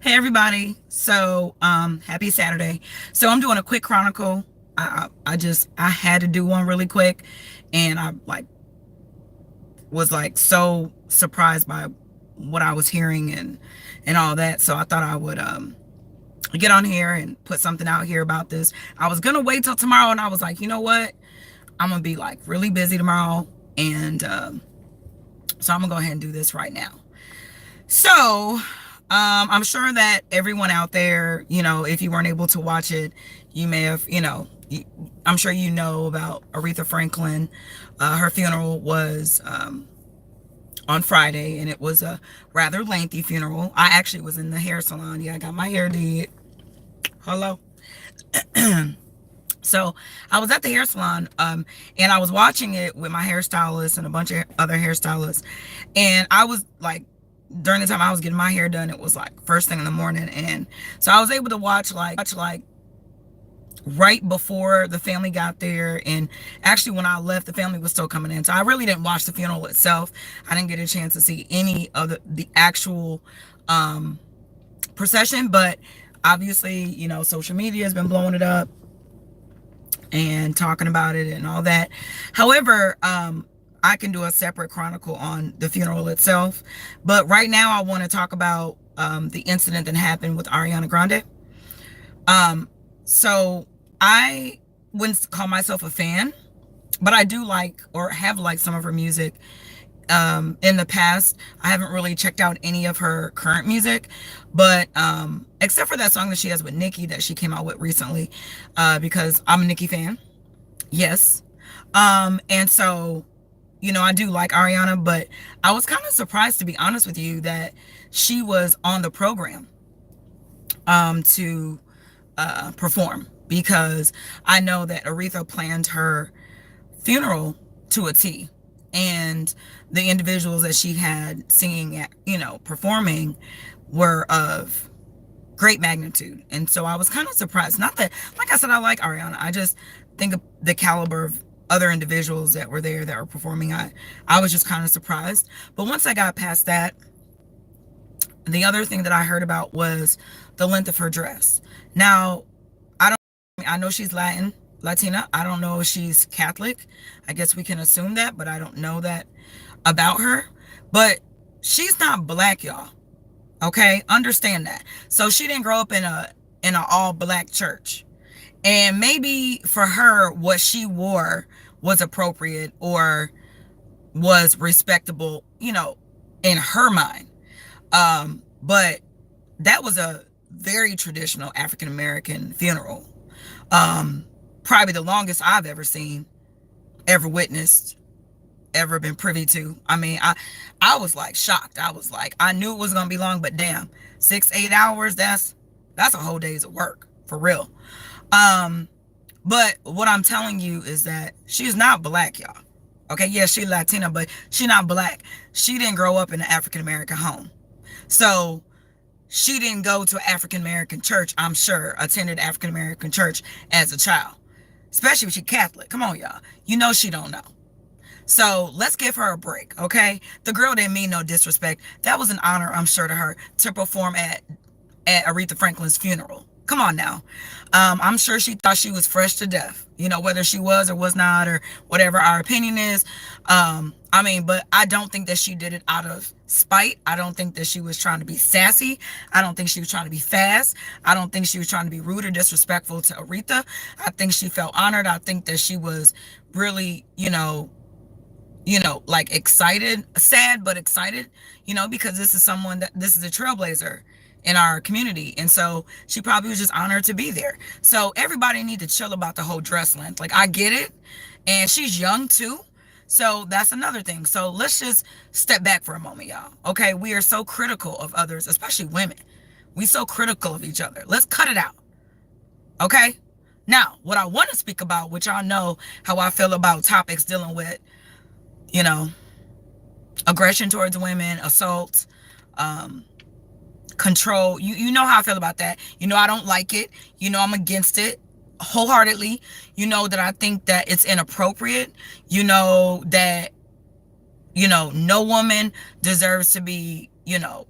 Hey everybody. Happy Saturday. So I'm doing a quick chronicle. I had to do one really quick, and I was so surprised by what I was hearing and all that. So I thought I would get on here and put something out here about this. I was gonna wait till tomorrow, and I was like, you know what? I'm gonna be really busy tomorrow, and so I'm gonna go ahead and do this right now. So, I'm sure that everyone out there, if you weren't able to watch it, you may have, I'm sure you know about Aretha Franklin. Her funeral was on Friday, and it was a rather lengthy funeral. I actually was in the hair salon. Yeah, I got my hair did. Hello. So I was at the hair salon, and I was watching it with my hairstylist and a bunch of other hairstylists, and I was during the time I was getting my hair done, it was first thing in the morning, and so I was able to watch right before the family got there, and actually when I left, the family was still coming in. So I really didn't watch the funeral itself. I didn't get a chance to see any of the actual procession, but obviously, social media has been blowing it up and talking about it and all that. However, I can do a separate chronicle on the funeral itself, but right now I want to talk about the incident that happened with Ariana Grande. So I wouldn't call myself a fan, but I do like or have liked some of her music in the past. I haven't really checked out any of her current music, but except for that song that she has with Nicki that she came out with recently, because I'm a Nicki fan. Yes. And so, I do like Ariana, but I was kind of surprised, to be honest with you, that she was on the program to perform, because I know that Aretha planned her funeral to a T, and the individuals that she had singing at, performing, were of great magnitude. And so I was kind of surprised. Not that, like I said, I like Ariana. I just think of the caliber of other individuals that were there that were performing. I was just kind of surprised. But once I got past that, the other thing that I heard about was the length of her dress. Now, I know she's Latina. I don't know if she's Catholic. I guess we can assume that, but I don't know that about her. But she's not black, y'all. Okay? Understand that. So she didn't grow up in an all black church. And maybe for her, what she wore was appropriate or was respectable, in her mind. But that was a very traditional African American funeral. Probably the longest I've ever seen, ever witnessed, ever been privy to. I mean, I was shocked. I was I knew it was gonna be long, but damn, 6-8 hours, that's a whole day's of work, for real. But what I'm telling you is that she's not black, y'all. Okay, yeah, she's Latina, but she's not black. She didn't grow up in an African American home. So she didn't go to an African American church, I'm sure, attended African American church as a child. Especially if she's Catholic. Come on, y'all. You know she don't know. So let's give her a break, okay? The girl didn't mean no disrespect. That was an honor, I'm sure, to her to perform at Aretha Franklin's funeral. Come on now. I'm sure she thought she was fresh to death, whether she was or was not, or whatever our opinion is. But I don't think that she did it out of spite. I don't think that she was trying to be sassy. I don't think she was trying to be fast. I don't think she was trying to be rude or disrespectful to Aretha. I think she felt honored. I think that she was really, excited, sad, but excited, because this is a trailblazer in our community. And so she probably was just honored to be there. So everybody need to chill about the whole dress length. I get it. And she's young too. So that's another thing. So let's just step back for a moment, y'all. Okay. We are so critical of others, especially women. We so critical of each other. Let's cut it out. Okay. Now, what I want to speak about, which y'all know how I feel about topics dealing with, aggression towards women, assault, control. You know how I feel about that. I don't like it. I'm against it wholeheartedly. That I think that it's inappropriate. That no woman deserves to be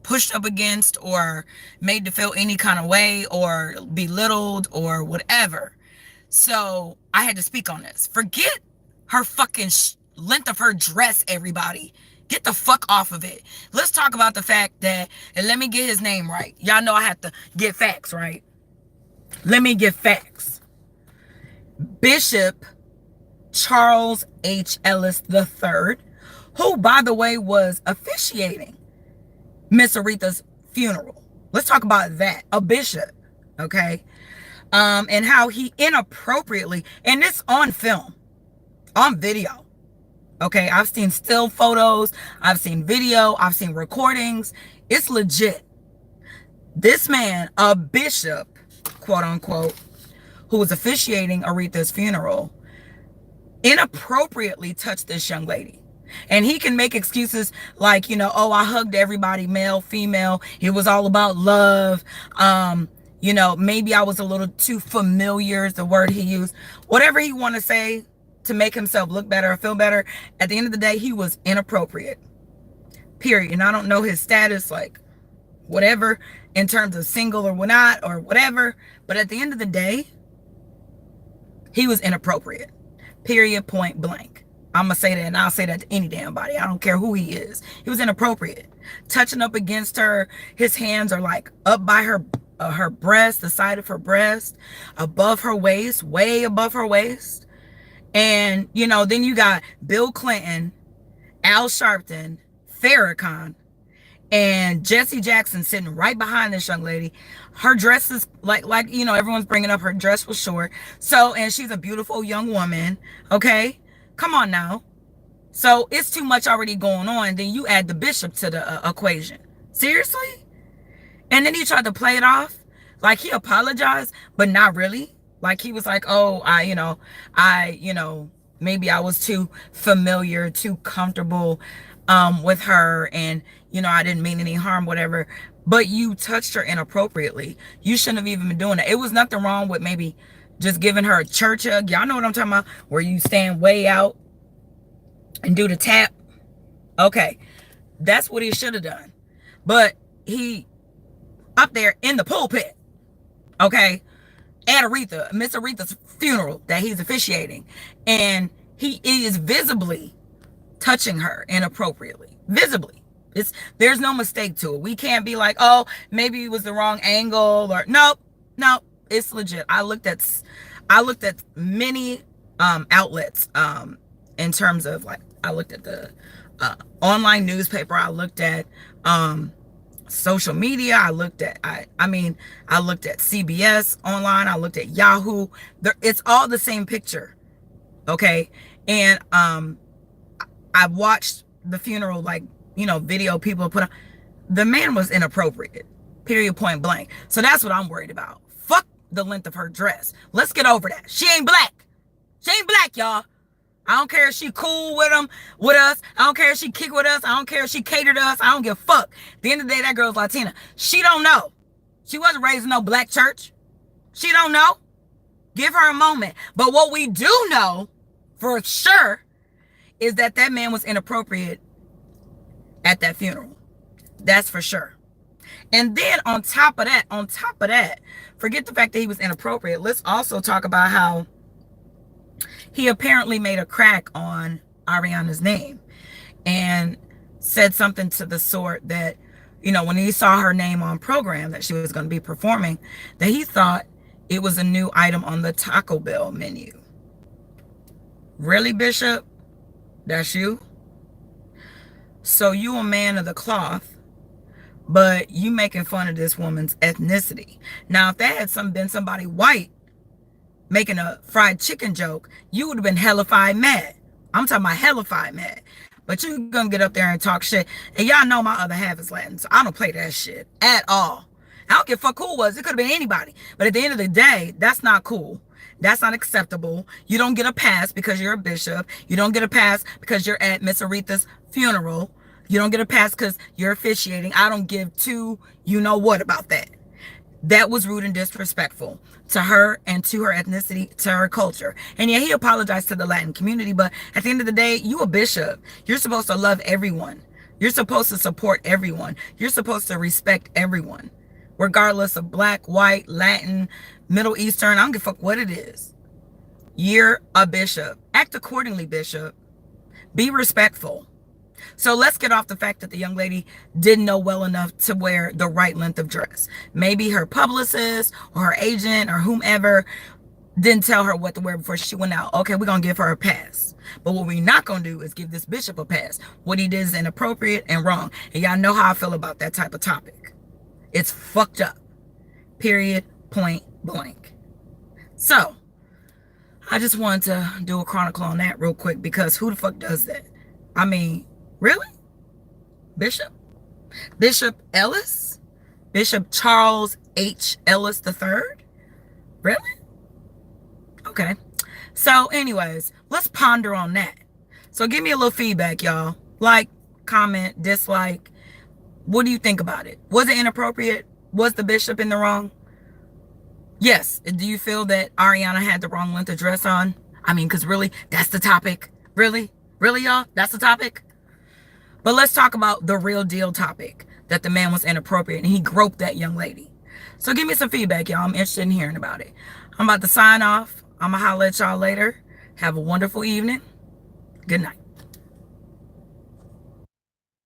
pushed up against or made to feel any kind of way or belittled or whatever. So I had to speak on this. Forget her fucking length of her dress, everybody. Get the fuck off of it. Let's talk about the fact that, and let me get his name right. Y'all know I have to get facts, right? Let me get facts. Bishop Charles H. Ellis III, who, by the way, was officiating Miss Aretha's funeral. Let's talk about that. A bishop, okay? And how he inappropriately, and it's on film, on video, okay? I've seen still photos, I've seen video, I've seen recordings. It's legit. This man, a bishop, quote unquote, who was officiating Aretha's funeral, inappropriately touched this young lady. And he can make excuses like, oh, I hugged everybody, male, female. It was all about love. Maybe I was a little too familiar is the word he used. Whatever he want to say to make himself look better or feel better. At the end of the day, he was inappropriate. Period. And I don't know his status, like whatever, in terms of single or not or whatever. But at the end of the day, he was inappropriate. Period, point blank. I'm going to say that, and I'll say that to any damn body. I don't care who he is. He was inappropriate. Touching up against her. His hands are like up by her breast, the side of her breast, above her waist, way above her waist. And, then you got Bill Clinton, Al Sharpton, Farrakhan, and Jesse Jackson sitting right behind this young lady. Her dress is like everyone's bringing up, her dress was short. So, and she's a beautiful young woman. Okay. Come on now. So it's too much already going on. Then you add the bishop to the equation. Seriously? And then he tried to play it off like he apologized, but not really. Like he was like, oh, maybe I was too familiar, too comfortable with her. And, I didn't mean any harm, whatever. But you touched her inappropriately. You shouldn't have even been doing that. It was nothing wrong with maybe just giving her a church hug. Y'all know what I'm talking about? Where you stand way out and do the tap. Okay. That's what he should have done. But he up there in the pulpit. Okay. At Miss Aretha's funeral that he's officiating. And he is visibly touching her inappropriately. Visibly. There's no mistake to it. We can't be like, oh, maybe it was the wrong angle or nope. It's legit. I looked at many outlets in terms of like I looked at the online newspaper, I looked at social media, I looked at CBS online, I looked at Yahoo. It's all the same picture. Okay? And I watched the funeral, like, video people put on. The man was inappropriate. Period, point blank. So that's what I'm worried about. Fuck the length of her dress. Let's get over that. She ain't black. She ain't black, y'all. I don't care if she cool with us. I don't care if she kick with us. I don't care if she cater to us. I don't give a fuck. At the end of the day, that girl's Latina. She don't know. She wasn't raised in no black church. She don't know. Give her a moment. But what we do know for sure is that man was inappropriate at that funeral. That's for sure. And then on top of that, forget the fact that he was inappropriate. Let's also talk about how he apparently made a crack on Ariana's name and said something to the sort that, when he saw her name on program that she was going to be performing, that he thought it was a new item on the Taco Bell menu. Really, Bishop? That's you? So you a man of the cloth, but you making fun of this woman's ethnicity. Now, if that had been somebody white making a fried chicken joke, you would have been hellified mad. I'm talking about hellified mad. But you gonna get up there and talk shit. And y'all know my other half is Latin, so I don't play that shit at all. I don't give a fuck who it was. It could have been anybody. But at the end of the day, that's not cool. That's not acceptable. You don't get a pass because you're a bishop. You don't get a pass because you're at Miss Aretha's funeral. You don't get a pass because you're officiating. I don't give two you know what about that. That was rude and disrespectful to her and to her ethnicity, to her culture. And yeah, he apologized to the Latin community, but at the end of the day, you a bishop. You're supposed to love everyone. You're supposed to support everyone. You're supposed to respect everyone, regardless of black, white, Latin, Middle Eastern. I don't give a fuck what it is. You're a bishop. Act accordingly, bishop. Be respectful. So let's get off the fact that the young lady didn't know well enough to wear the right length of dress. Maybe her publicist or her agent or whomever didn't tell her what to wear before she went out. Okay, we're going to give her a pass. But what we're not going to do is give this bishop a pass. What he did is inappropriate and wrong. And y'all know how I feel about that type of topic. It's fucked up. Period. Point blank. So, I just wanted to do a chronicle on that real quick because who the fuck does that? I mean, really? Bishop? Bishop Ellis? Bishop Charles H. Ellis III? Really? Okay. So anyways, let's ponder on that. So give me a little feedback, y'all. Like, comment, dislike. What do you think about it? Was it inappropriate? Was the bishop in the wrong? Yes. Do you feel that Ariana had the wrong length of dress on? I mean, because really, that's the topic. Really? Really, y'all? That's the topic? But let's talk about the real deal topic, that the man was inappropriate and he groped that young lady. So give me some feedback, y'all. I'm interested in hearing about it. I'm about to sign off. I'm going to holler at y'all later. Have a wonderful evening. Good night.